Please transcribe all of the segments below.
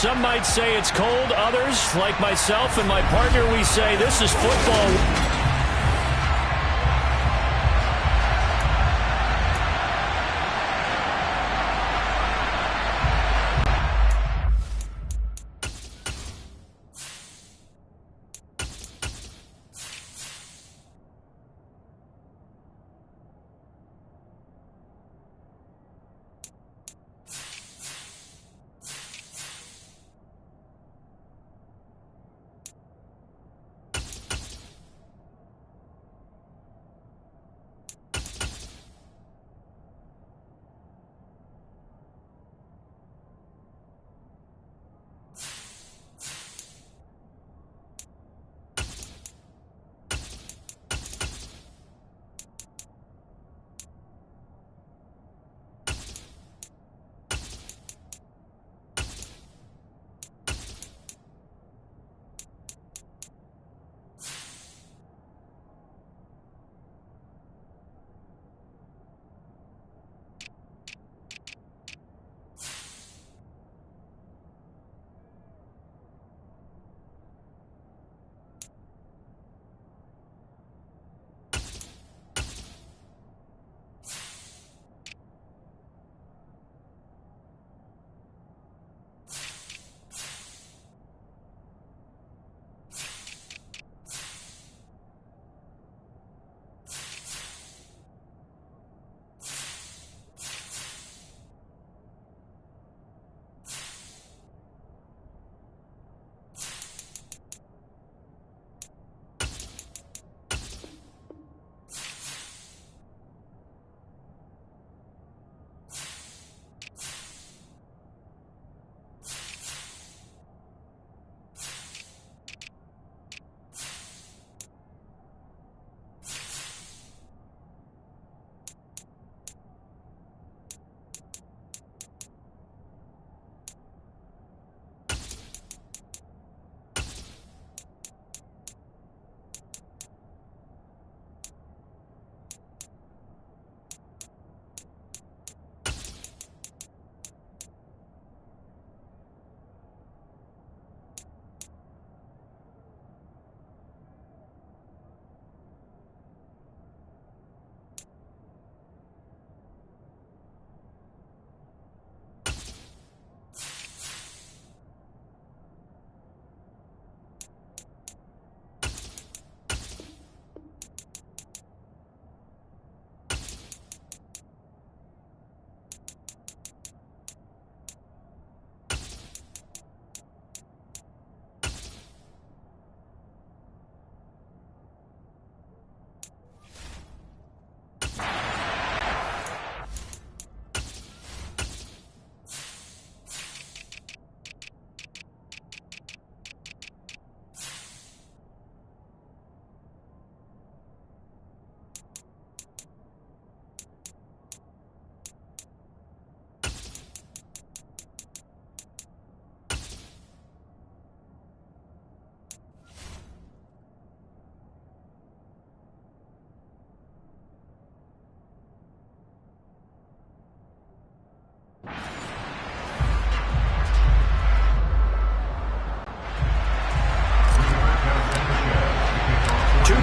Some might say it's cold. Others, like myself and my partner, we say this is football.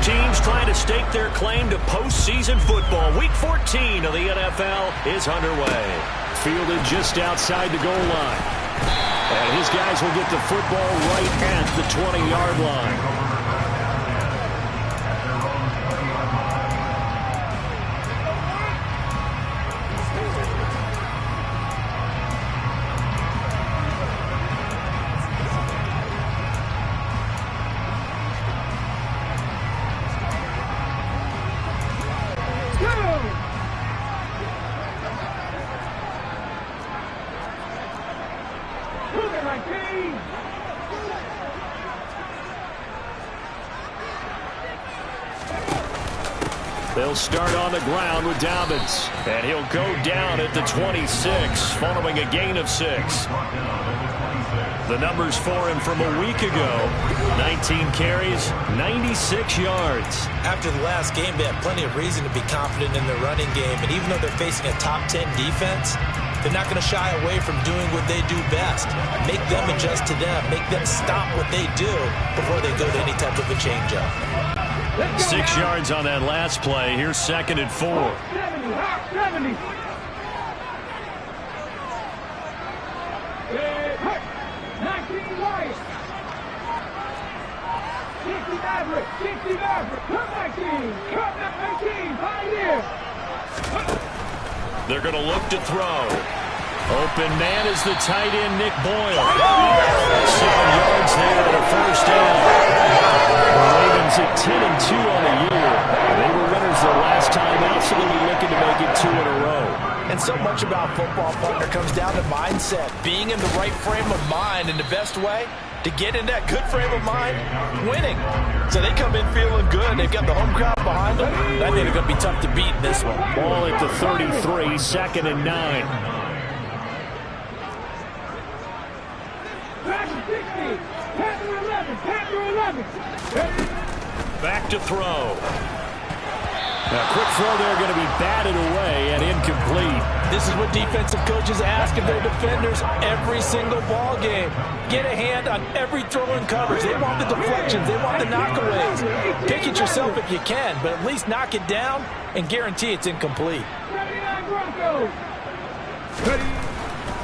Teams trying to stake their claim to postseason football. Week 14 of the NFL is underway. Fielded just outside the goal line. And his guys will get the football right at the 20-yard line. They'll start on the ground with Dobbins. And he'll go down at the 26, following a gain of 6. The numbers for him from a week ago: 19 carries, 96 yards. After the last game, they have plenty of reason to be confident in their running game. And even though they're facing a top 10 defense, they're not going to shy away from doing what they do best. Make them adjust to them. Make them stop what they do before they go to any type of a change-up. 6 yards on that last play. Here's 2nd and 4. 70. 19 right. 60 Maverick. 60 Maverick. Cut 19. Cut 19. Pioneer. They're going to look to throw. Open man is the tight end, Nick Boyle. 7 yards there and a first down. The Ravens at 10-2 on the year. They were winners their last time out, so they'll be looking to make it 2 in a row. And so much about football, partner, comes down to mindset. Being in the right frame of mind, and the best way to get in that good frame of mind, winning. So they come in feeling good. They've got the home crowd behind them. I think they're going to be tough to beat in this one. Ball at the 33, 2nd and 9. Back to throw. A quick throw there going to be batted away and incomplete. This is what defensive coaches ask of their defenders every single ball game. Get a hand on every throw and coverage. They want the deflections. They want the knockaways. Pick it yourself if you can, but at least knock it down and guarantee it's incomplete.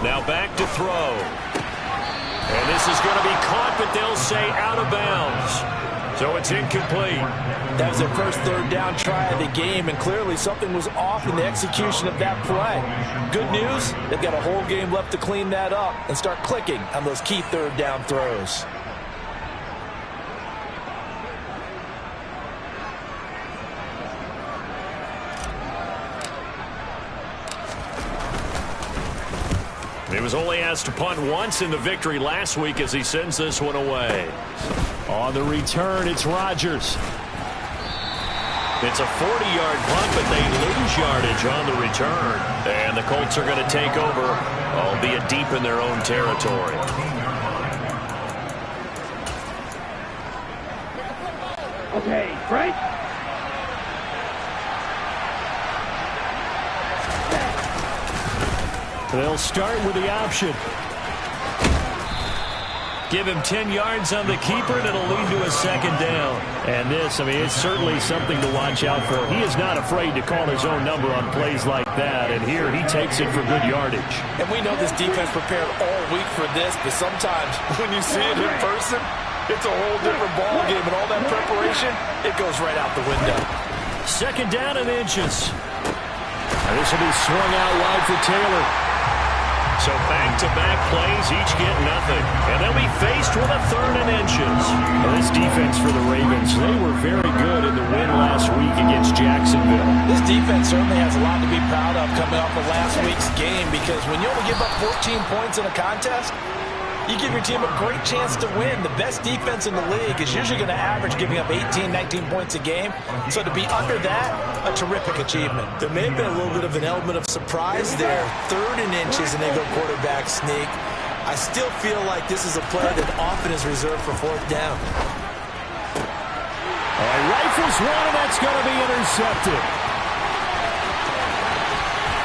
Now back to throw. And this is going to be caught, but they'll say out of bounds. So it's incomplete. That was their first 3rd down try of the game, and clearly something was off in the execution of that play. Good news, they've got a whole game left to clean that up and start clicking on those key 3rd down throws. He was only asked to punt once in the victory last week as he sends this one away. On the return, it's Rodgers. It's a 40-yard punt, but they lose yardage on the return. And the Colts are going to take over, albeit deep in their own territory. Okay, Frank. They'll start with the option. Give him 10 yards on the keeper, and it'll lead to a 2nd down. And this, I mean, it's certainly something to watch out for. He is not afraid to call his own number on plays like that, and here he takes it for good yardage. And we know this defense prepared all week for this, but sometimes when you see it in person, it's a whole different ball game, and all that preparation, it goes right out the window. 2nd down and inches. And this will be swung out wide for Taylor. So back-to-back plays, each get nothing. And they'll be faced with a 3rd and inches. Well, this defense for the Ravens, they were very good in the win last week against Jacksonville. This defense certainly has a lot to be proud of coming off of last week's game, because when you only give up 14 points in a contest, you give your team a great chance to win. The best defense in the league is usually going to average giving up 18, 19 points a game. So to be under that, a terrific achievement. There may have been a little bit of an element of surprise there. 3rd and inches, and they go quarterback sneak. I still feel like this is a play that often is reserved for 4th down. All right, rifles one, and that's going to be intercepted.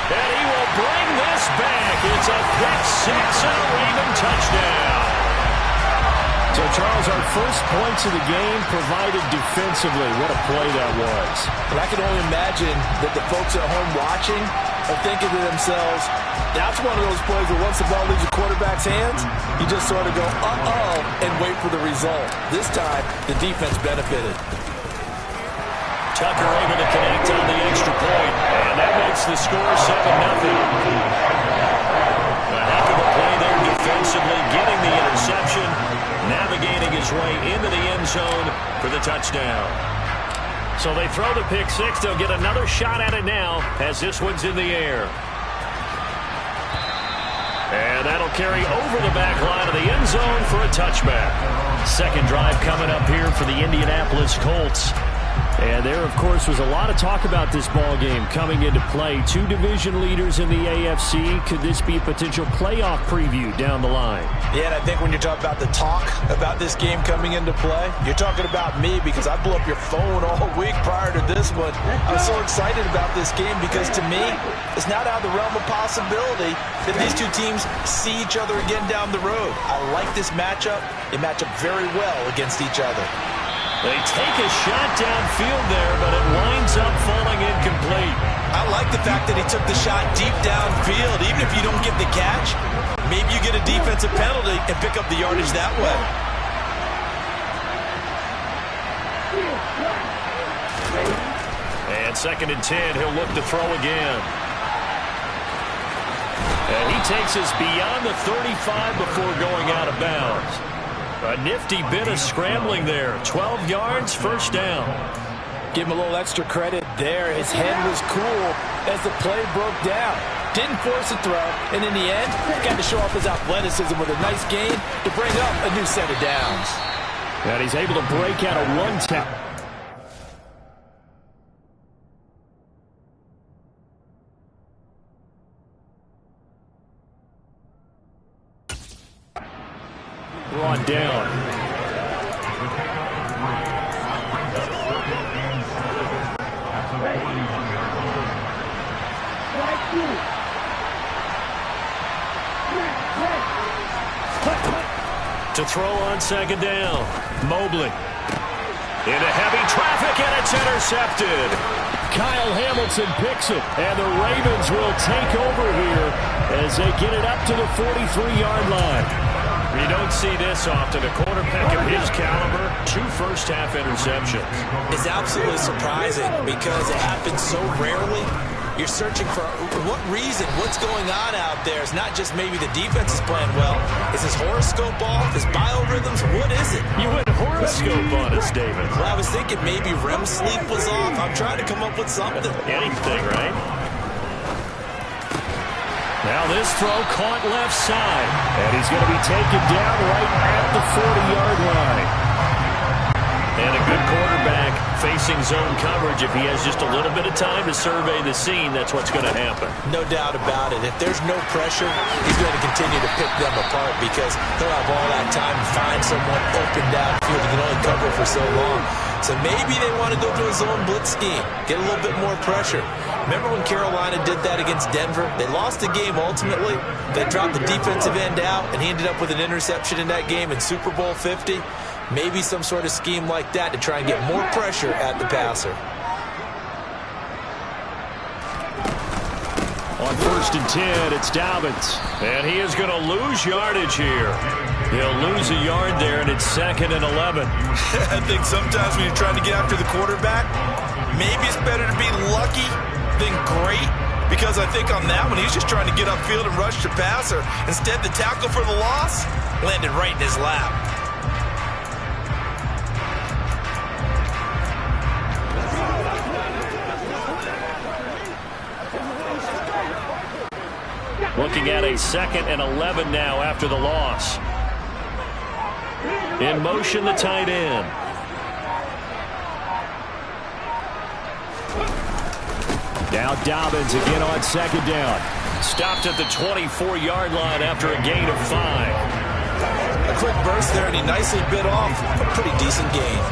And he will bring this back. It's a pick 6 and a Raven touchdown. So, Charles, our first points of the game provided defensively. What a play that was. And I can only imagine that the folks at home watching are thinking to themselves, that's one of those plays where once the ball leaves the quarterback's hands, you just sort of go, uh-oh, and wait for the result. This time, the defense benefited. Tucker able to connect on the extra point, and that makes the score 7-0. A heck of a play there defensively, getting the interception, navigating his way into the end zone for the touchdown. So they throw the pick 6. They'll get another shot at it now as this one's in the air. And that'll carry over the back line of the end zone for a touchback. 2nd drive coming up here for the Indianapolis Colts. And there, of course, was a lot of talk about this ball game coming into play. Two division leaders in the AFC. Could this be a potential playoff preview down the line? Yeah, and I think when you're talking about the talk about this game coming into play, you're talking about me because I blew up your phone all week prior to this one. I'm so excited about this game because to me, it's not out of the realm of possibility that these two teams see each other again down the road. I like this matchup. They match up very well against each other. They take a shot downfield there, but it winds up falling incomplete. I like the fact that he took the shot deep downfield. Even if you don't get the catch, maybe you get a defensive penalty and pick up the yardage that way. And 2nd and 10, he'll look to throw again. And he takes us beyond the 35 before going out of bounds. A nifty bit of scrambling there. 12 yards, first down. Give him a little extra credit there. His head was cool as the play broke down. Didn't force a throw, and in the end, got to show off his athleticism with a nice gain to bring up a new set of downs. And he's able to break out a one-tap. Brought down. To throw on 2nd down. Mobley. Into heavy traffic, and it's intercepted. Kyle Hamilton picks it, and the Ravens will take over here as they get it up to the 43-yard line. You don't see this often. A quarterback of his caliber, 2 first-half interceptions. It's absolutely surprising because it happens so rarely. You're searching for what reason, what's going on out there. It's not just maybe the defense is playing well. Is his horoscope off? His biorhythms? What is it? You went horoscope on us, David. Well, I was thinking maybe REM sleep was off. I'm trying to come up with something. Anything, right? Now this throw caught left side. And he's going to be taken down right at the 40-yard line. And a good quarterback facing zone coverage. If he has just a little bit of time to survey the scene, that's what's going to happen. No doubt about it. If there's no pressure, he's going to continue to pick them apart because he'll have all that time to find someone open downfield. He can only cover for so long. So maybe they want to go to a zone blitz scheme, get a little bit more pressure. Remember when Carolina did that against Denver? They lost the game ultimately. They dropped the defensive end out, and he ended up with an interception in that game in Super Bowl 50. Maybe some sort of scheme like that to try and get more pressure at the passer. On 1st and 10, it's Dobbins. And he is going to lose yardage here. He'll lose a yard there, and it's 2nd and 11. I think sometimes when you're trying to get after the quarterback, maybe it's better to be lucky than great. Because I think on that one, he's just trying to get upfield and rush the passer. Instead, the tackle for the loss landed right in his lap. Looking at a 2nd and 11 now after the loss. In motion, the tight end. Now Dobbins again on 2nd down. Stopped at the 24-yard line after a gain of 5. A quick burst there, and he nicely bit off a pretty decent gain.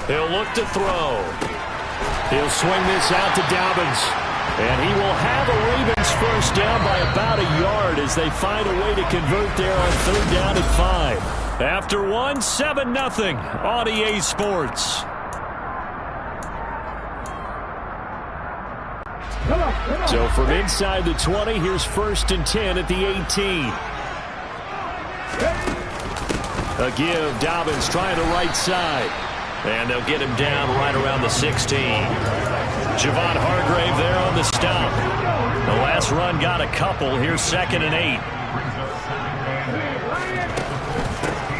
He'll look to throw. He'll swing this out to Dobbins. And he will have a Ravens first down by about a yard as they find a way to convert there on 3rd down and 5. After one, 7-0 on EA Sports. So from inside the 20, here's 1st and 10 at the 18. A give, Dobbins trying the right side. And they'll get him down right around the 16. Javon Hargrave there on the stop. The last run got a couple. Here's 2nd and 8.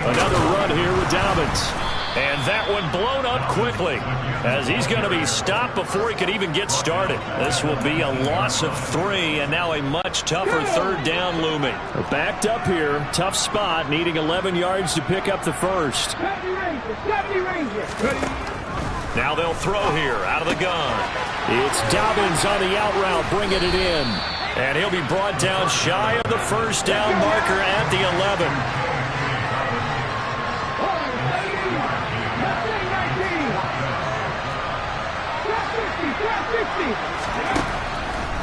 Another run here with Dobbins. And that one blown up quickly as he's going to be stopped before he could even get started. This will be a loss of 3, and now a much tougher third down looming. They're backed up here. Tough spot, needing 11 yards to pick up the first. Now they'll throw here out of the gun. It's Dobbins on the out route, bringing it in. And he'll be brought down shy of the first down marker at the 11.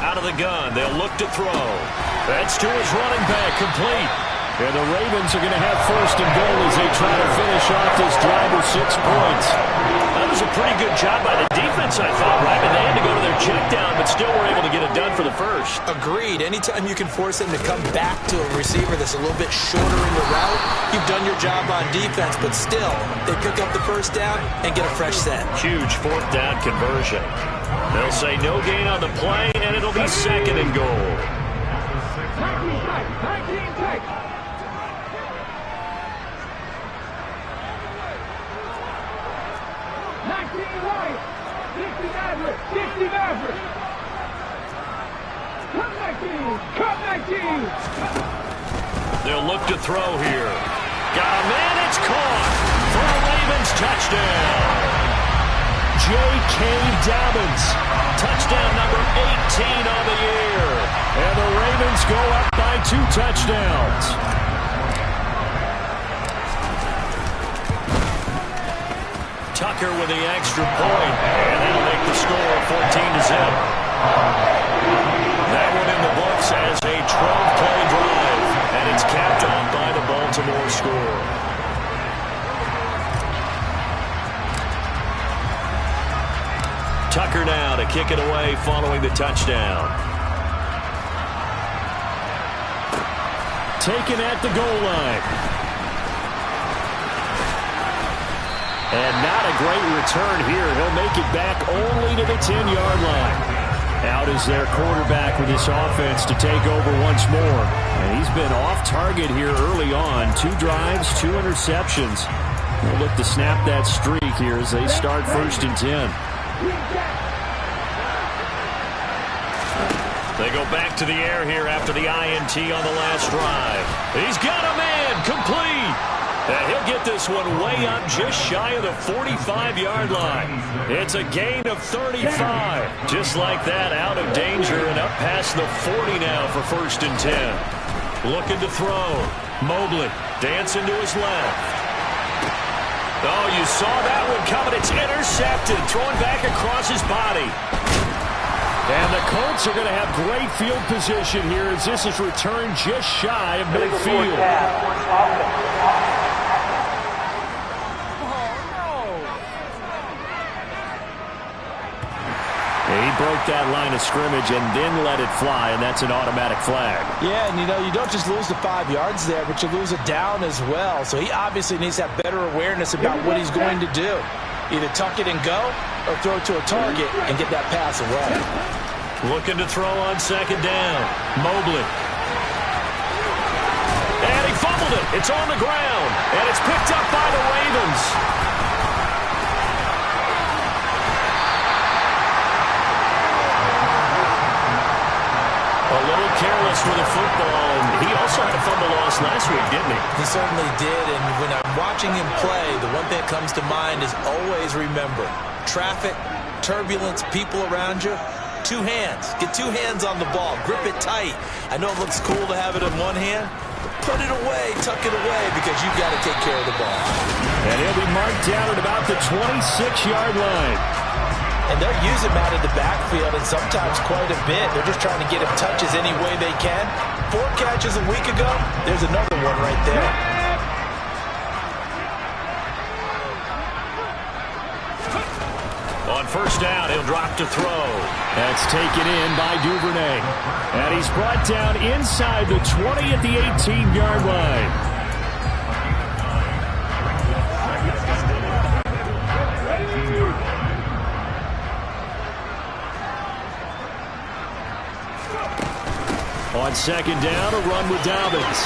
Out of the gun, they'll look to throw. That's to his running back, complete. And the Ravens are going to have first and goal as they try to finish off this drive with 6 points. That was a pretty good job by the defense, I thought, right? And they had to go to their check down, but still were able to get it done for the first. Agreed. Anytime you can force them to come back to a receiver that's a little bit shorter in the route, you've done your job on defense, but still, they pick up the first down and get a fresh set. Huge fourth down conversion. They'll say no gain on the play, and it'll be second and goal. 19 takes. They'll look to throw here. Got a man, it's caught for a Ravens touchdown. J.K. Dobbins. Touchdown number 18 on the year. And the Ravens go up by 2 touchdowns. Tucker with the extra point, and that'll make the score 14-0. That one in the books as a 12-play drive, and it's capped off by the Baltimore score. Tucker now to kick it away following the touchdown. Taken at the goal line. And not a great return here. He'll make it back only to the 10-yard line. Out is their quarterback with this offense to take over once more. And he's been off target here early on. 2 drives, 2 interceptions. They'll look to snap that streak here as they start first and 10. They go back to the air here after the INT on the last drive. He's got a man, complete. And he'll get this one way up just shy of the 45-yard line. It's a gain of 35. Just like that, out of danger and up past the 40 now for first and 10. Looking to throw. Mobley dancing to his left. Oh, you saw that one coming. It's intercepted. Thrown back across his body. And the Colts are going to have great field position here as this is returned just shy of midfield. He broke that line of scrimmage and then let it fly, and that's an automatic flag. Yeah, and you don't just lose the 5 yards there, but you lose it down as well. So he obviously needs to have better awareness about what he's going to do. Either tuck it and go or throw it to a target and get that pass away. Looking to throw on second down. Mobley. And he fumbled it. It's on the ground. And it's picked up by the Ravens. A little careless with the football. And he also had a fumble loss last week, didn't he? He certainly did. And when I'm watching him play, the one thing that comes to mind is always remember, traffic, turbulence, people around you. 2 hands. Get 2 hands on the ball. Grip it tight. I know it looks cool to have it in one hand. Put it away. Tuck it away because you've got to take care of the ball. And he'll be marked down at about the 26-yard line. And they'll use him out of the backfield and sometimes quite a bit. They're just trying to get him touches any way they can. 4 catches a week ago. There's another one right there. On first down, he'll drop to throw. That's taken in by Duvernay. And he's brought down inside the 20 at the 18-yard line. On second down, a run with Dobbins.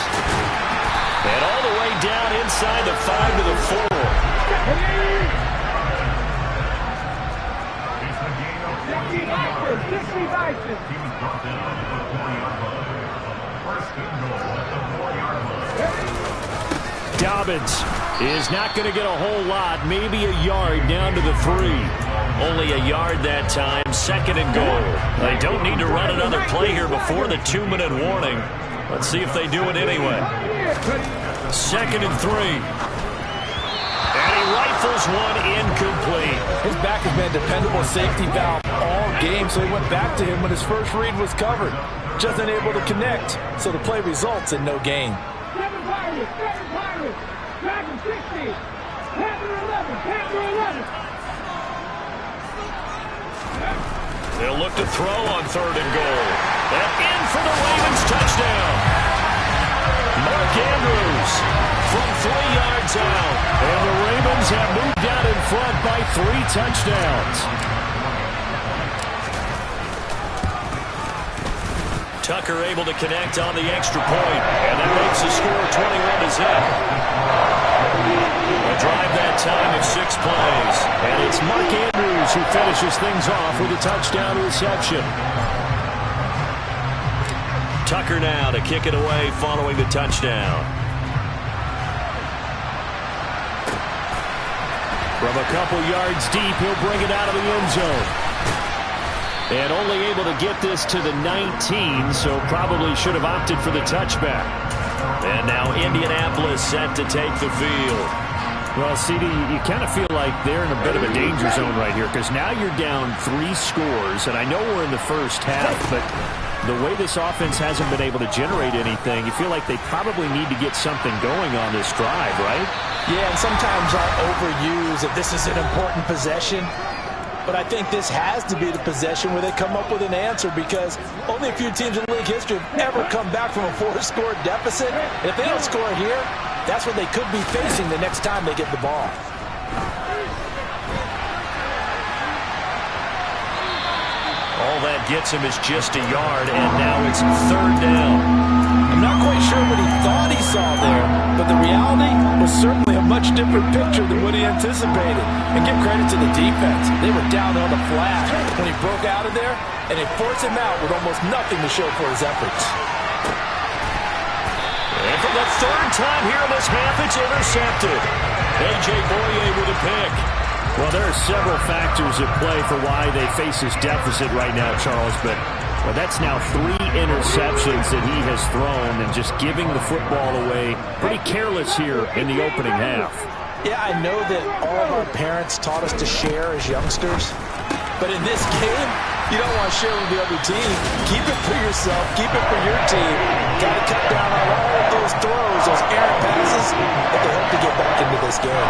And all the way down inside the 5 to the 4. Dobbins is not going to get a whole lot, maybe a yard down to the 3. Only a yard that time, 2nd and goal. They don't need to run another play here before the 2-minute warning. Let's see if they do it anyway. 2nd and 3. And he rifles one incomplete. His back has been a dependable safety valve all game, so he went back to him when his first read was covered. Just unable to connect, so the play results in no gain. 7 Pirates, Dragon 60, Panther 11, Panther 11. They'll look to throw on 3rd and goal. And in for the Ravens touchdown. Mark Andrews from 3 yards out. And the Ravens have moved out in front by 3 touchdowns. Tucker able to connect on the extra point, and that makes the score 21-0. A drive that time of 6 plays, and it's Mark Andrews who finishes things off with a touchdown reception. Tucker now to kick it away following the touchdown. From a couple yards deep, he'll bring it out of the end zone. And only able to get this to the 19, so probably should have opted for the touchback. And now Indianapolis set to take the field. Well, CD, you kind of feel like they're in a bit of a danger zone right here because now you're down 3 scores, and I know we're in the first half, but the way this offense hasn't been able to generate anything, you feel like they probably need to get something going on this drive, right? Yeah, and sometimes I overuse that this is an important possession. But I think this has to be the possession where they come up with an answer because only a few teams in league history have ever come back from a 4-score deficit. And if they don't score here, that's what they could be facing the next time they get the ball. All that gets him is just a yard, and now it's 3rd down. I'm not quite sure what he thought he saw there, but the reality was certainly a much different picture than what he anticipated. And give credit to the defense. They were down on the flat when he broke out of there, and they forced him out with almost nothing to show for his efforts. And for the 3rd time here in this half, it's intercepted. A.J. Boye with a pick. Well, there are several factors at play for why they face this deficit right now, Charles, but well, that's now 3 interceptions that he has thrown and just giving the football away pretty careless here in the opening half. Yeah, I know that all of our parents taught us to share as youngsters, but in this game, you don't want to share with the other team. Keep it for yourself. Keep it for your team. Got to cut down on all of those throws, those errant passes, if they hope to get back into this game.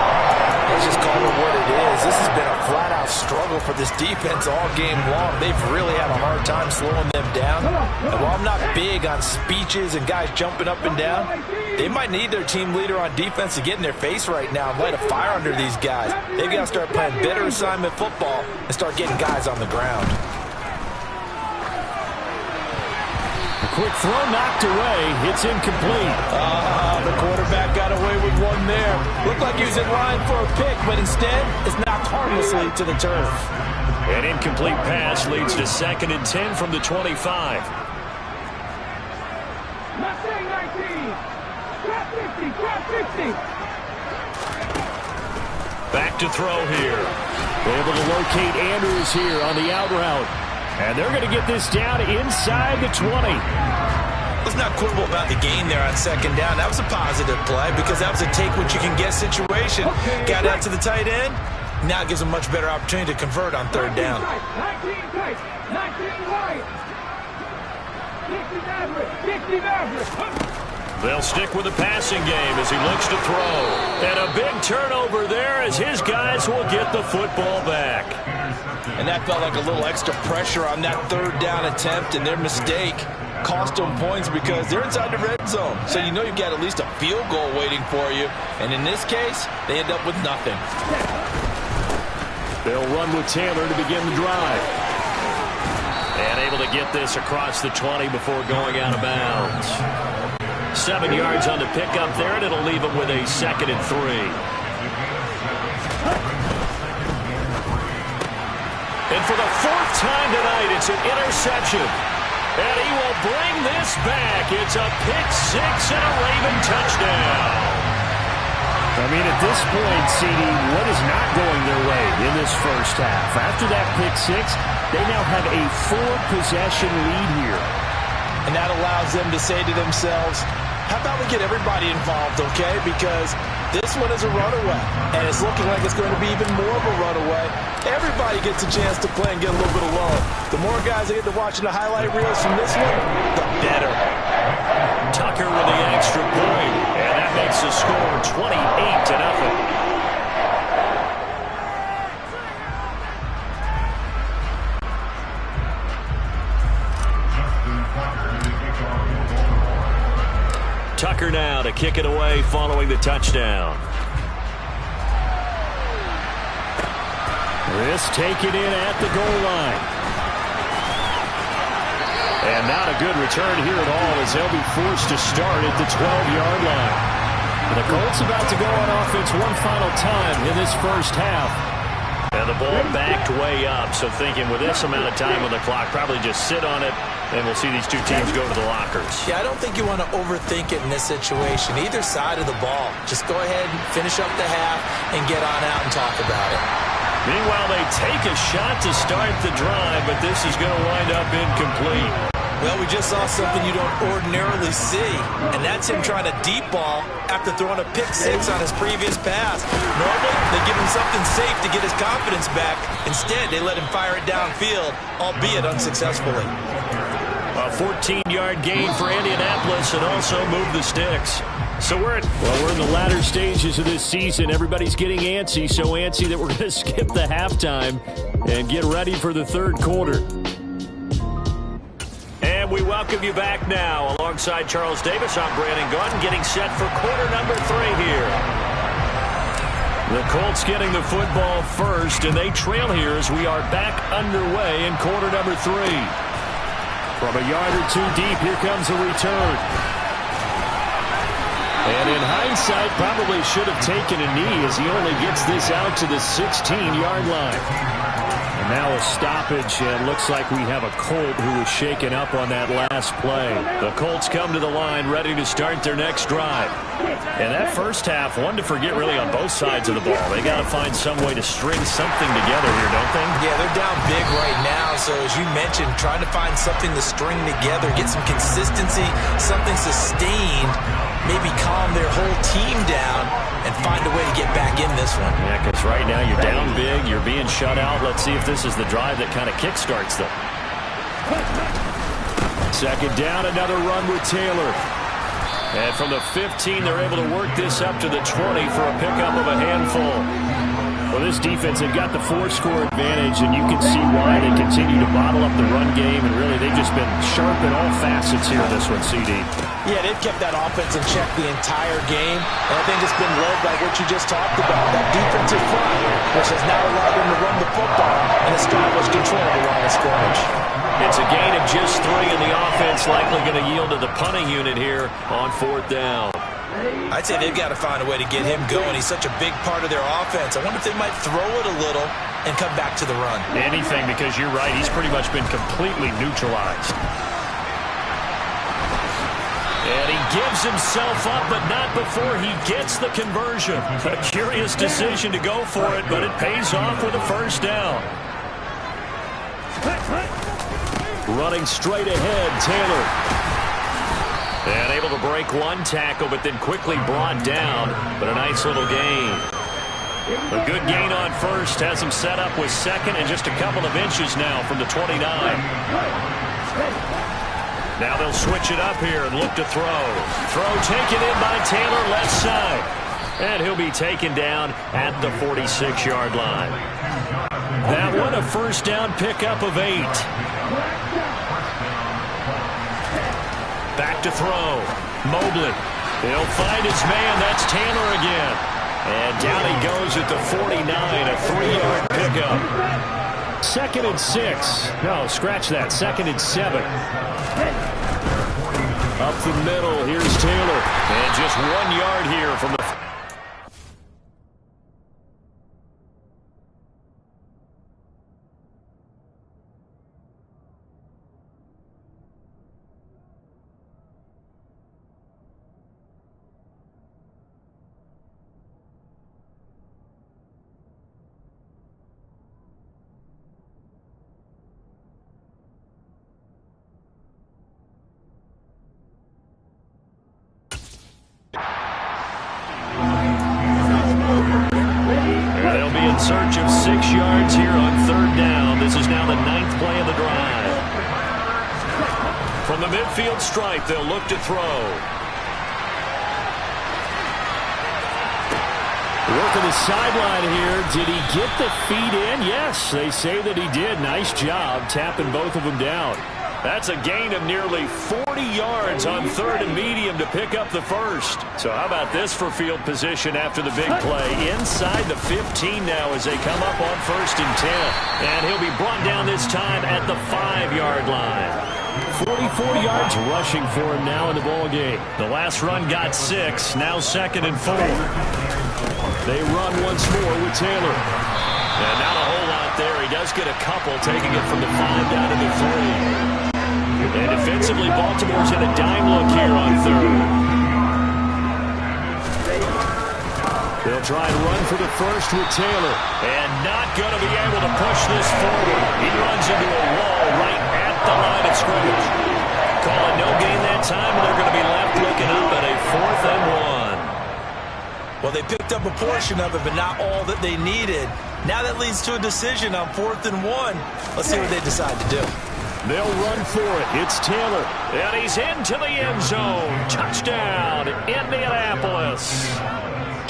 Let's just call it what it is. This has been a flat-out struggle for this defense all game long. They've really had a hard time slowing them down. And while I'm not big on speeches and guys jumping up and down, they might need their team leader on defense to get in their face right now and light a fire under these guys. They've got to start playing better assignment football and start getting guys on the ground. Quick throw knocked away. It's incomplete. The quarterback got away with one there. Looked like he was in line for a pick, but instead it's knocked harmlessly to the turf. An incomplete pass leads to 2nd and 10 from the 25. Mustang 19. Trap 50, trap 50. Back to throw here. Able to locate Andrews here on the out route. And they're going to get this down inside the 20. Let's not quibble about the gain there on 2nd down. That was a positive play because that was a take-what-you-can-get situation. Got out to the tight end. Now it gives them a much better opportunity to convert on 3rd down. 19 tight, 19 wide. 60 average. They'll stick with the passing game as he looks to throw. And a big turnover there as his guys will get the football back. And that felt like a little extra pressure on that 3rd down attempt, and their mistake cost them points because they're inside the red zone. So you know you've got at least a field goal waiting for you. And in this case, they end up with nothing. They'll run with Taylor to begin the drive. And able to get this across the 20 before going out of bounds. 7 yards on the pickup there, and it'll leave them with a 2nd and 3. And for the fourth time tonight, it's an interception. And he will bring this back. It's a pick six and a Raven touchdown. I mean, at this point, CD, what is not going their way in this first half? After that pick six, they now have a 4-possession lead here. And that allows them to say to themselves, how about we get everybody involved, okay? Because this one is a runaway, and it's looking like it's going to be even more of a runaway. Everybody gets a chance to play and get a little bit of love. The more guys that get to watching the highlight reels from this one, the better. Tucker with the extra point, and that makes the score 28-0. Tucker now to kick it away following the touchdown. This taken in at the goal line. And not a good return here at all as they'll be forced to start at the 12-yard line. The Colts about to go on offense one final time in this first half. And the ball backed way up, so thinking with this amount of time on the clock, probably just sit on it, and we'll see these two teams go to the lockers. Yeah, I don't think you want to overthink it in this situation. Either side of the ball. Just go ahead and finish up the half and get on out and talk about it. Meanwhile, they take a shot to start the drive, but this is going to wind up incomplete. Well, we just saw something you don't ordinarily see, and that's him trying to deep ball after throwing a pick six on his previous pass. Normally, they give him something safe to get his confidence back. Instead, they let him fire it downfield, albeit unsuccessfully. A 14-yard gain for Indianapolis and also move the sticks. So we're in the latter stages of this season. Everybody's getting antsy, so antsy that we're going to skip the halftime and get ready for the third quarter. And we welcome you back now. Alongside Charles Davis, I'm Brandon Gaudin, getting set for quarter number 3 here. The Colts getting the football first, and they trail here as we are back underway in quarter number 3. From a yard or two deep, here comes a return. And in hindsight, probably should have taken a knee as he only gets this out to the 16-yard line. And now a stoppage, and looks like we have a Colt who was shaken up on that last play. The Colts come to the line ready to start their next drive. And that first half, one to forget really on both sides of the ball. They got to find some way to string something together here, don't they? Yeah, they're down big right now. So as you mentioned, trying to find something to string together, get some consistency, something sustained, maybe calm their whole team down and find a way to get back in this one. Yeah, because right now you're down big, you're being shut out. Let's see if this is the drive that kind of kickstarts them. Second down, another run with Taylor. And from the 15, they're able to work this up to the 20 for a pickup of a handful. Well, this defense, they've got the 4-score advantage, and you can see why they continue to bottle up the run game, and really they've just been sharp in all facets here this one, CD. Yeah, they've kept that offense in check the entire game, and I think it's been led by what you just talked about, that defensive front, which has now allowed them to run the football and establish control of the line of scrimmage. It's a gain of just 3, and the offense likely going to yield to the punting unit here on 4th down. I'd say they've got to find a way to get him going. He's such a big part of their offense. I wonder if they might throw it a little and come back to the run. Anything, because you're right. He's pretty much been completely neutralized. And he gives himself up, but not before he gets the conversion. A curious decision to go for it, but it pays off with a first down. Running straight ahead, Taylor. And able to break one tackle, but then quickly brought down. But a nice little gain. A good gain on first has him set up with second and just a couple of inches now from the 29. Now they'll switch it up here and look to throw. Throw taken in by Taylor, left side. And he'll be taken down at the 46-yard line. That one a first down pickup of 8. Back to throw. Mobley. He'll find his man. That's Taylor again. And down he goes at the 49, a 3-yard pickup. 2nd and 6. No, scratch that. 2nd and 7. Up the middle. Here's Taylor. And just 1 yard here from the... search of 6 yards here on 3rd down. This is now the 9th play of the drive. From the midfield stripe, they'll look to throw. Working the sideline here. Did he get the feet in? Yes, they say that he did. Nice job tapping both of them down. That's a gain of nearly 40 yards on 3rd and medium to pick up the first. So how about this for field position after the big play? Inside the 15 now as they come up on 1st and 10. And he'll be brought down this time at the 5-yard line. 44 yards rushing for him now in the ball game. The last run got 6. Now 2nd and 4. They run once more with Taylor. And not a whole lot there. He does get a couple, taking it from the 5 down to the 3. And defensively, Baltimore's in a dime look here on 3rd. They'll try and run for the first with Taylor. And not going to be able to push this forward. He runs into a wall right at the line of scrimmage. Call it no gain that time, and they're going to be left looking up at a 4th and 1. Well, they picked up a portion of it, but not all that they needed. Now that leads to a decision on 4th and 1. Let's see what they decide to do. They'll run for it. It's Taylor. And he's into the end zone. Touchdown, Indianapolis.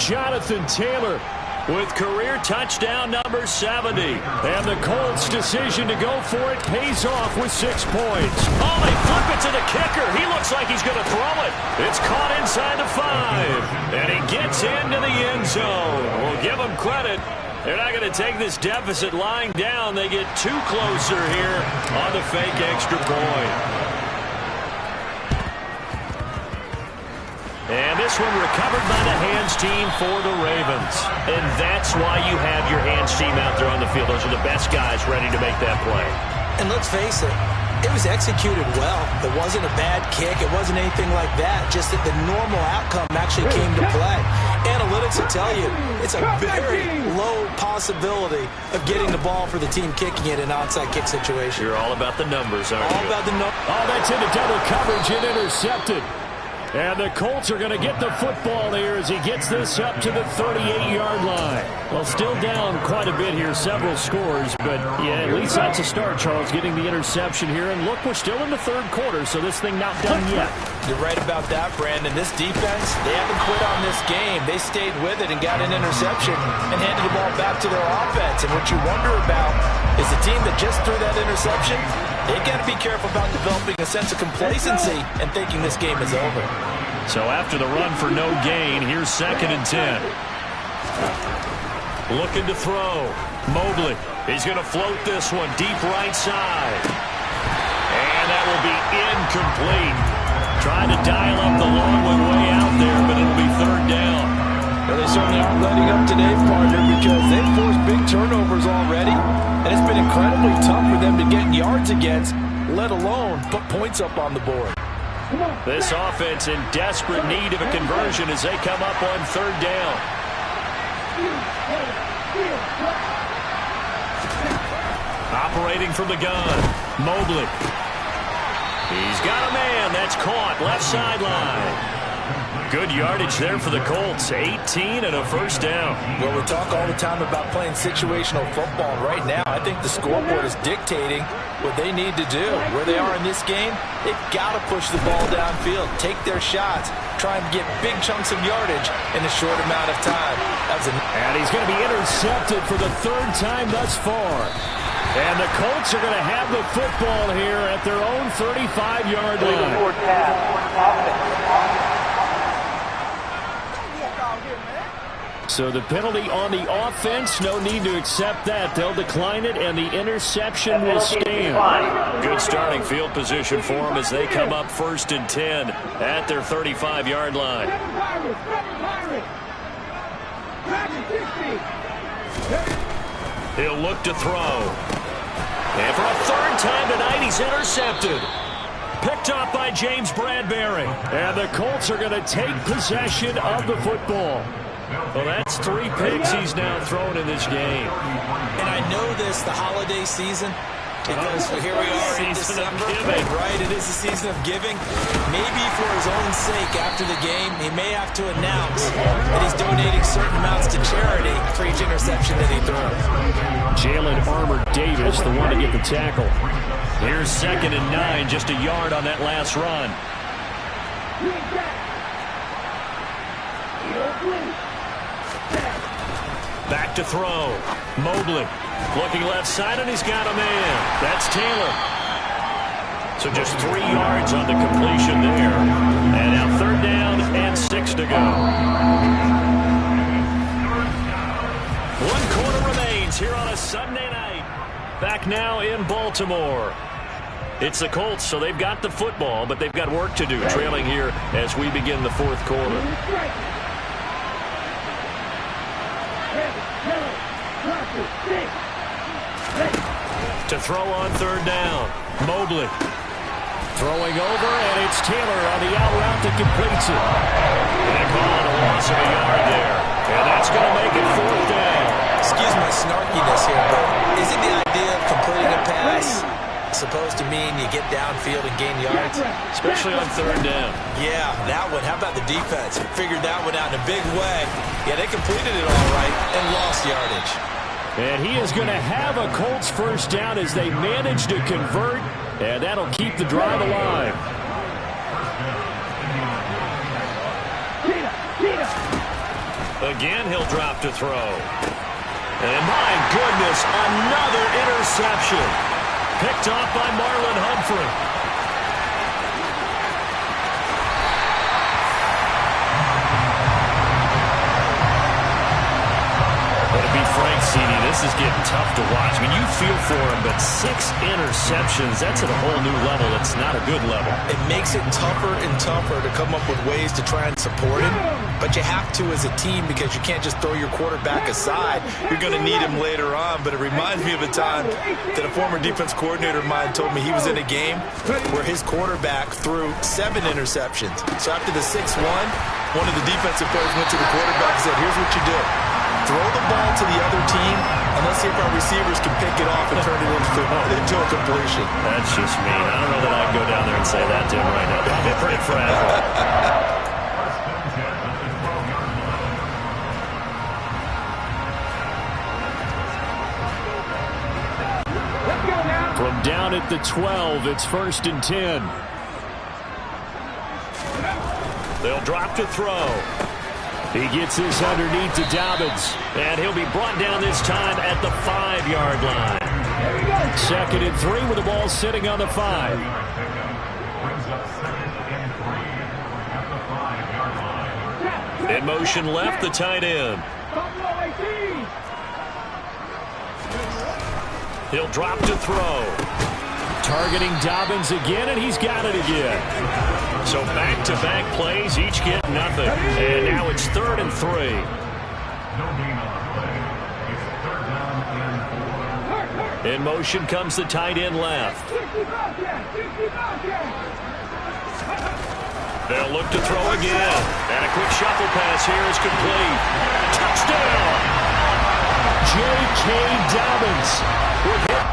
Jonathan Taylor with career touchdown number 70. And the Colts' decision to go for it pays off with 6 points. Oh, they flip it to the kicker. He looks like he's going to throw it. It's caught inside the 5. And he gets into the end zone. We'll give him credit. They're not going to take this deficit lying down. They get 2 closer here on the fake extra point. And this one recovered by the hands team for the Ravens. And that's why you have your hands team out there on the field. Those are the best guys ready to make that play. And let's face it, it was executed well. It wasn't a bad kick. It wasn't anything like that. Just that the normal outcome actually came to play. Analytics will tell you it's a very low possibility of getting the ball for the team kicking it in an onside kick situation. You're all about the numbers, aren't you? All about the numbers. Oh, that's into double coverage and intercepted. And the Colts are going to get the football here as he gets this up to the 38-yard line. Well, still down quite a bit here, several scores, but yeah, at least that's a start, Charles, getting the interception here. And look, we're still in the 3rd quarter, so this thing not done yet. You're right about that, Brandon. This defense, they haven't quit on this game. They stayed with it and got an interception and handed the ball back to their offense. And what you wonder about is the team that just threw that interception, they got to be careful about developing a sense of complacency and thinking this game is over. So after the run for no gain, here's 2nd and 10. Looking to throw. Mobley. He's going to float this one deep right side. And that will be incomplete. Trying to dial up the long one way out there, but it'll be 3rd down. Well, they certainly aren't letting up today, partner, because they've forced big turnovers already. And it's been incredibly tough for them to get yards against, let alone put points up on the board. This offense in desperate need of a conversion as they come up on 3rd down. Operating from the gun, Mobley. He's got a man. That's caught. Left sideline. Good yardage there for the Colts. 18 and a 1st down. Well, we talk all the time about playing situational football. Right now, I think the scoreboard is dictating what they need to do. Where they are in this game, they've got to push the ball downfield, take their shots, try and get big chunks of yardage in a short amount of time. And he's going to be intercepted for the 3rd time thus far. And the Colts are going to have the football here at their own 35-yard line. So the penalty on the offense, no need to accept that. They'll decline it, and the interception will stand. Good starting field position for them as they come up 1st and 10 at their 35-yard line. He'll look to throw. And for a 3rd time tonight, he's intercepted. Picked up by James Bradbury. And the Colts are going to take possession of the football. Well, that's 3 picks he's now thrown in this game. And I know this, the holiday season, Because here we are in December, right? It is the season of giving. Maybe for his own sake after the game, he may have to announce that he's donating certain amounts to charity for each interception that he throws. Jalen Armour Davis, the one to get the tackle. Here's 2nd and 9, just a yard on that last run. Back to throw. Mobley looking left side, and he's got a man. That's Taylor. So just 3 yards on the completion there. And now 3rd down and 6 to go. 1 quarter remains here on a Sunday night. Back now in Baltimore. It's the Colts, so they've got the football, but they've got work to do, trailing here as we begin the 4th quarter. To throw on 3rd down. Mobley throwing over, and it's Taylor on the out route that completes it. And they call it a loss of a yard there. And that's going to make it 4th down. Excuse my snarkiness here, but isn't the idea of completing a pass supposed to mean you get downfield and gain yards? Especially on 3rd down. Yeah, that one. How about the defense? Figured that one out in a big way. Yeah, they completed it all right and lost yardage. And he is going to have a Colts 1st down as they manage to convert, and that'll keep the drive alive. Again, he'll drop to throw. And my goodness, another interception. Picked off by Marlon Humphrey. Frank, CD, this is getting tough to watch. I mean, you feel for him, but 6 interceptions, that's at a whole new level. It's not a good level. It makes it tougher and tougher to come up with ways to try and support him, but you have to as a team because you can't just throw your quarterback aside. You're going to need him later on, but it reminds me of a time that a former defense coordinator of mine told me he was in a game where his quarterback threw 7 interceptions. So after the 6th one of the defensive players went to the quarterback and said, here's what you do. Throw the ball to the other team, and let's see if our receivers can pick it off and turn it into a completion. That's just mean. I don't know that I'd go down there and say that to him right now. Probably pretty fragile. From down at the 12, it's 1st and 10. They'll drop to throw. He gets this underneath to Dobbins. And he'll be brought down this time at the 5-yard line. 2nd and 3 with the ball sitting on the 5. In motion left, the tight end. He'll drop to throw. Targeting Dobbins again, and he's got it again. So back-to-back plays, each get nothing. And now it's 3rd and 3. In motion comes the tight end left. They'll look to throw again. And a quick shuffle pass here is complete. Touchdown! J.K. Dobbins with hit.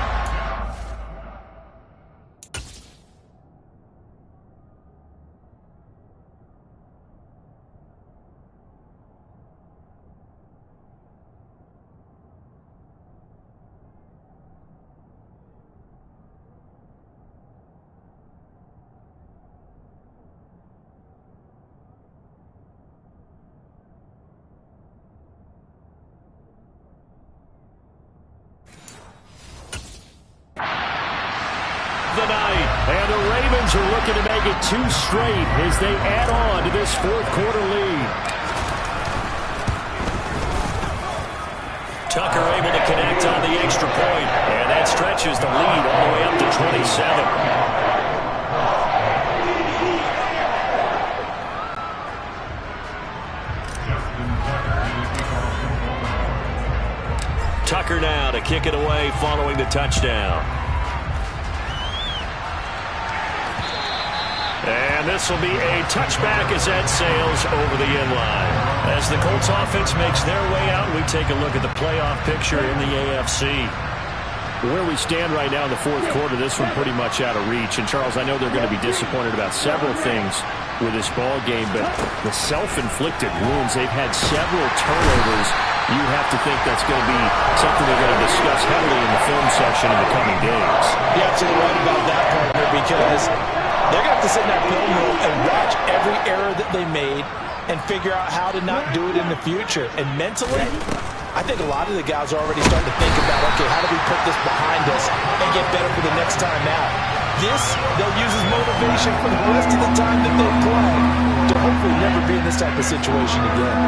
The night. And the Ravens are looking to make it 2 straight as they add on to this 4th quarter lead. Tucker able to connect on the extra point, and that stretches the lead all the way up to 27. Tucker now to kick it away following the touchdown. And this will be a touchback as that sails over the end line. As the Colts offense makes their way out, we take a look at the playoff picture in the AFC. where we stand right now in the fourth quarter, this one pretty much out of reach. And, Charles, I know they're going to be disappointed about several things with this ball game, but the self-inflicted wounds, they've had several turnovers. You have to think that's going to be something they're going to discuss heavily in the film session in the coming days. You're absolutely right about that, partner, because they're going to have to sit in that film room and watch every error that they made and figure out how to not do it in the future. And mentally, I think a lot of the guys are already starting to think about, okay, how do we put this behind us and get better for the next time out? This, they'll use as motivation for the rest of the time that they play to hopefully never be in this type of situation again.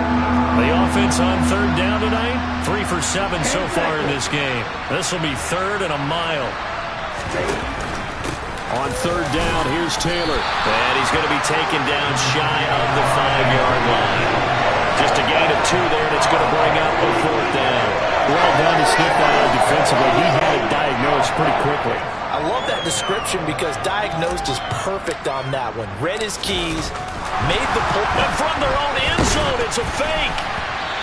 The offense on third down tonight, 3 for 7 so far in this game. This will be 3rd and a mile. On third down, here's Taylor. And he's going to be taken down shy of the 5-yard line. Just a gain of 2 there, and it's going to bring up a 4th down. Well done to sniff that out defensively. He had it diagnosed pretty quickly. I love that description because diagnosed is perfect on that one. Read his keys, made the pull. And from their own end zone, it's a fake.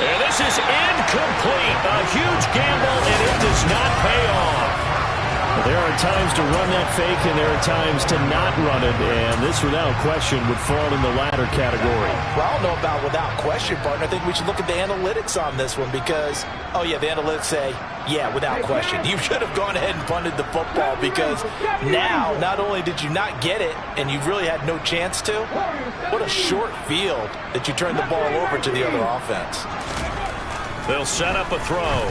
And this is incomplete. A huge gamble, and it does not pay off. Well, there are times to run that fake, and there are times to not run it, and this, without question, would fall in the latter category. Well, I don't know about without question, partner. I think we should look at the analytics on this one because, oh, yeah, the analytics say, yeah, without question. You should have gone ahead and punted the football because now, not only did you not get it and you really had no chance to, what a short field that you turned the ball over to the other offense. They'll set up a throw.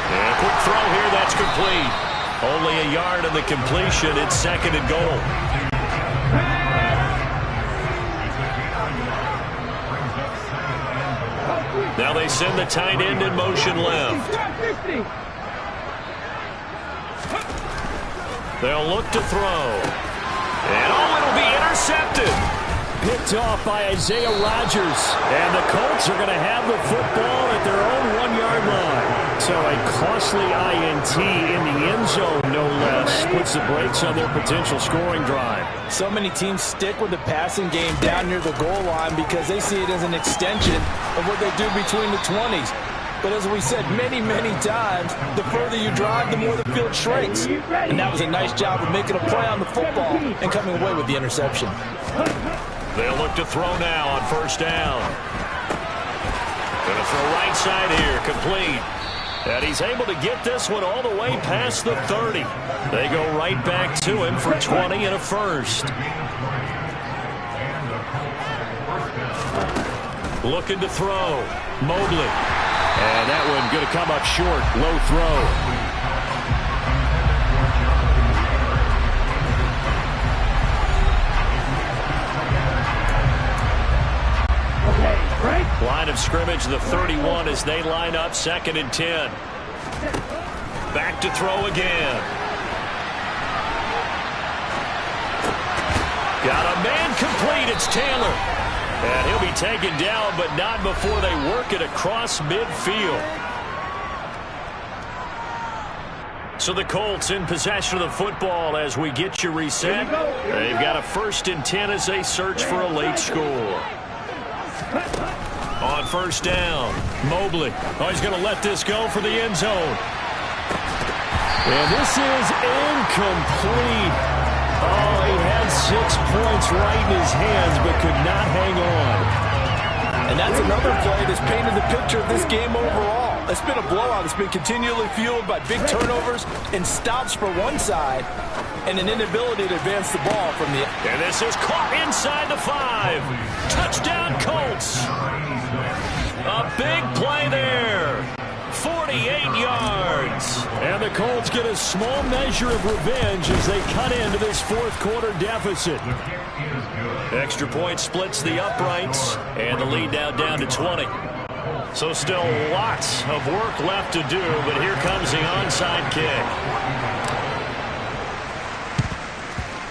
And a quick throw here, that's complete. Only a yard of the completion. It's 2nd and goal. Now they send the tight end in motion left. They'll look to throw. And it'll be intercepted. Picked off by Isaiah Rodgers. And the Colts are going to have the football at their own 1-yard line. So a costly INT in the end zone, no less, puts the brakes on their potential scoring drive. So many teams stick with the passing game down near the goal line because they see it as an extension of what they do between the 20s. But as we said many, many times, the further you drive, the more the field shrinks. And that was a nice job of making a play on the football and coming away with the interception. They'll look to throw now on 1st down. Going to throw right side here, complete. And he's able to get this one all the way past the 30. They go right back to him for 20 and a 1st. Looking to throw. Mobley. And that one going to come up short. Low throw. Line of scrimmage, the 31 as they line up 2nd and 10. Back to throw again. Got a man complete. It's Taylor. And he'll be taken down, but not before they work it across midfield. So the Colts in possession of the football as we get you reset. They've got a 1st and 10 as they search for a late score. On 1st down, Mobley. Oh, he's going to let this go for the end zone. And this is incomplete. Oh, he had 6 points right in his hands, but could not hang on. And that's another play that's painted the picture of this game overall. It's been a blowout. It's been continually fueled by big turnovers and stops for one side and an inability to advance the ball from the... And this is caught inside the 5. Touchdown, Colts. A big play there. 48 yards. And the Colts get a small measure of revenge as they cut into this 4th quarter deficit. Extra point splits the uprights, and the lead now down to 20. So still lots of work left to do, but here comes the onside kick.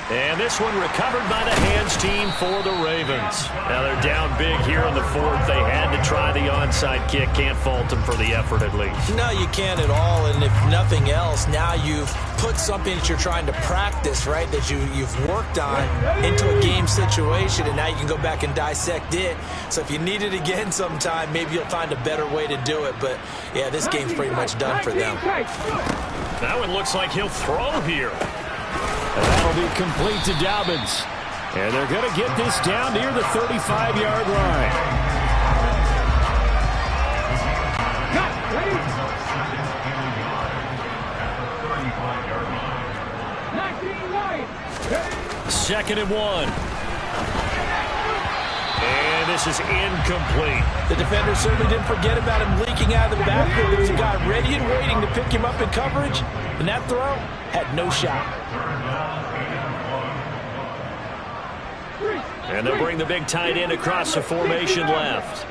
And this one recovered by the hands team for the Ravens. Now they're down big here in the 4th. They had to try the onside kick. Can't fault them for the effort at least. No, you can't at all. And if nothing else, now you've put something that you're trying to practice, right, that you've worked on into a game situation, and now you can go back and dissect it. So if you need it again sometime, maybe you'll find a better way to do it. But, yeah, this game's pretty much done for them. Now it looks like he'll throw here. And that'll be complete to Dobbins. And they're going to get this down near the 35-yard line. Second and 1. And this is incomplete. The defender certainly didn't forget about him leaking out of the backfield. There was a guy ready and waiting to pick him up in coverage, and that throw had no shot. And they'll bring the big tight end across the formation left.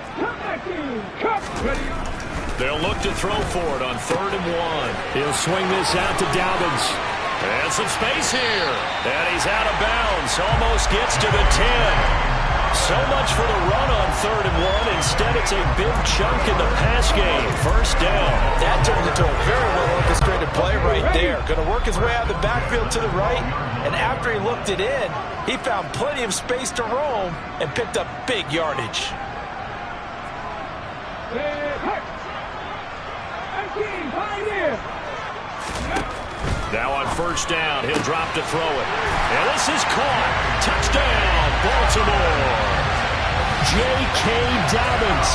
They'll look to throw for it on 3rd and 1. He'll swing this out to Dobbins. And some space here. And he's out of bounds. Almost gets to the 10. So much for the run on 3rd and 1. Instead, it's a big chunk in the pass game. First down. That turned into a very well-orchestrated play right there. Going to work his way out of the backfield to the right. And after he looked it in, he found plenty of space to roam and picked up big yardage. Now on first down, he'll drop to throw it. And this is caught. Touchdown, Baltimore. J.K. Dobbins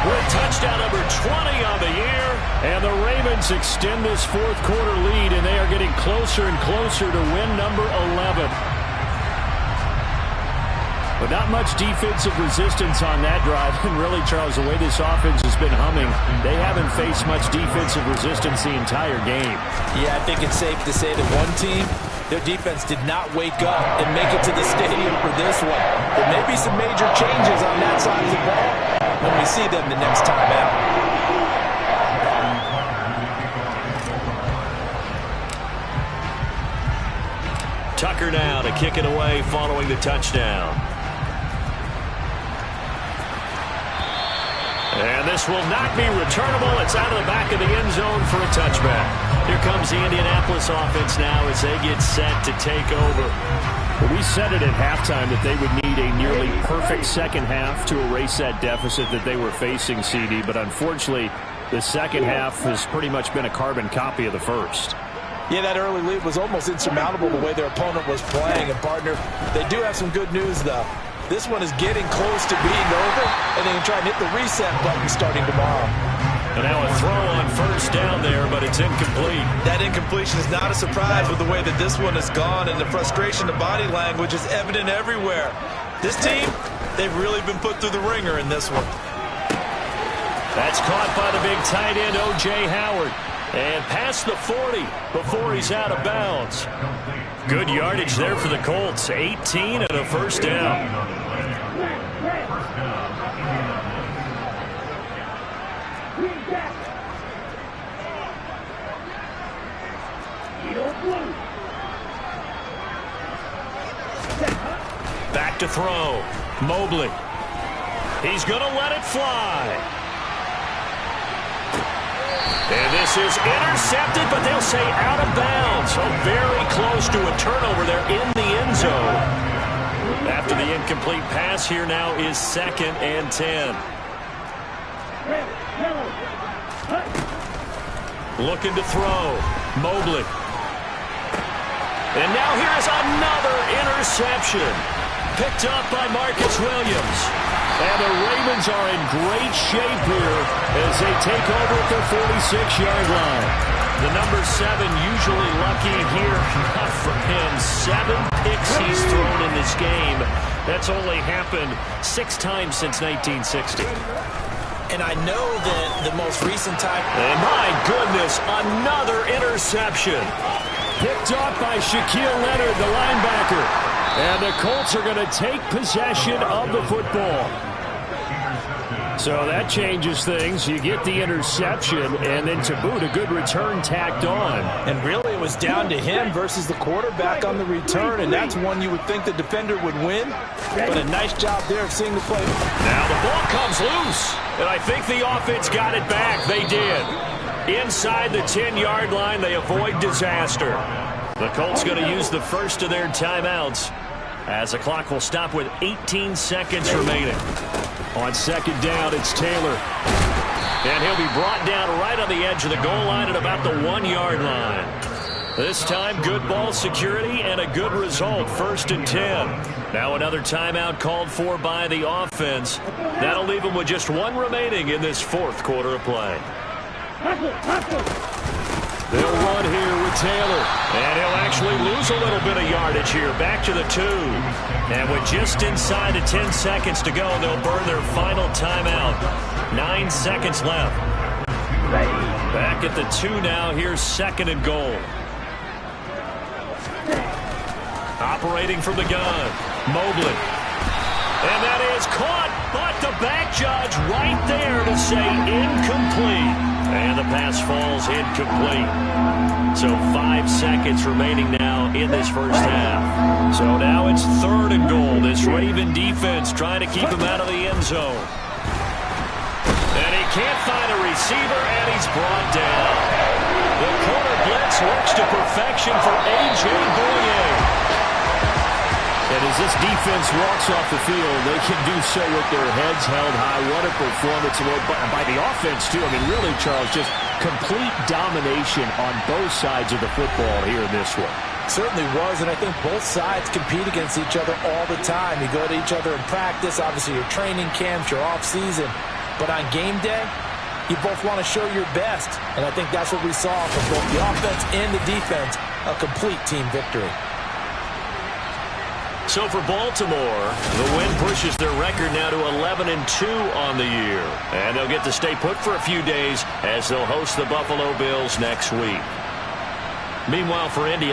with touchdown number 20 on the year. And the Ravens extend this fourth quarter lead, and they are getting closer and closer to win number 11. But not much defensive resistance on that drive. And really, Charles, the way this offense has been humming, they haven't faced much defensive resistance the entire game. Yeah, I think it's safe to say that one team, their defense did not wake up and make it to the stadium for this one. There may be some major changes on that side of the ball when we see them the next time out. Tucker now to kick it away following the touchdown. And this will not be returnable. It's out of the back of the end zone for a touchback. Here comes the Indianapolis offense now as they get set to take over. Well, we said it at halftime that they would need a nearly perfect second half to erase that deficit that they were facing, CD. But unfortunately, the second half has pretty much been a carbon copy of the first. Yeah, that early lead was almost insurmountable the way their opponent was playing. And, partner, they do have some good news, though. This one is getting close to being over, and they can try and hit the reset button starting tomorrow. And now a throw on first down there, but it's incomplete. That incompletion is not a surprise with the way that this one has gone, and the frustration, the body language is evident everywhere. This team, they've really been put through the ringer in this one. That's caught by the big tight end, O.J. Howard. And past the 40 before he's out of bounds. Good yardage there for the Colts. 18 and a first down. Back to throw. Mobley. He's going to let it fly. And this is intercepted, but they'll say out of bounds. So very close to a turnover there in the end zone. After the incomplete pass, here now is 2nd and 10. Looking to throw. Mobley. And now here's another interception. Picked up by Marcus Williams. And the Ravens are in great shape here as they take over at their 46-yard line. The number 7 usually lucky here. Not for him. 7 picks he's thrown in this game. That's only happened 6 times since 1960. And I know that the most recent time... And my goodness, another interception. Picked off by Shaquille Leonard, the linebacker. And the Colts are going to take possession of the football. So that changes things. You get the interception, and then to boot, a good return tacked on. And really, it was down to him versus the quarterback on the return, and that's one you would think the defender would win. But a nice job there of seeing the play. Now the ball comes loose, and I think the offense got it back. They did. Inside the 10-yard line, they avoid disaster. The Colts going to use the first of their timeouts as the clock will stop with 18 seconds remaining. On second down, it's Taylor. And he'll be brought down right on the edge of the goal line at about the 1-yard line. This time, good ball security and a good result, 1st and 10. Now another timeout called for by the offense. That'll leave them with just one remaining in this 4th quarter of play. They'll run here with Taylor. And he'll actually lose a little bit of yardage here. Back to the 2. And with just inside of 10 seconds to go, they'll burn their final timeout. 9 seconds left. Back at the 2 now. Here's 2nd and goal. Operating from the gun. Mobley. And that is caught. But the back judge right there to say incomplete. And the pass falls incomplete. So 5 seconds remaining now in this first half. So now it's 3rd and goal. This Raven defense trying to keep him out of the end zone. And he can't find a receiver, and he's brought down. The corner blitz works to perfection for A.J. Bouye. And as this defense walks off the field, they can do so with their heads held high. What a performance by the offense, too. I mean, really, Charles, just complete domination on both sides of the football here in this one. Certainly was, and I think both sides compete against each other all the time. You go to each other in practice, obviously your training camps, your off-season. But on game day, you both want to show your best. And I think that's what we saw from both the offense and the defense, a complete team victory. So for Baltimore, the win pushes their record now to 11-2 on the year. And they'll get to stay put for a few days as they'll host the Buffalo Bills next week. Meanwhile, for India,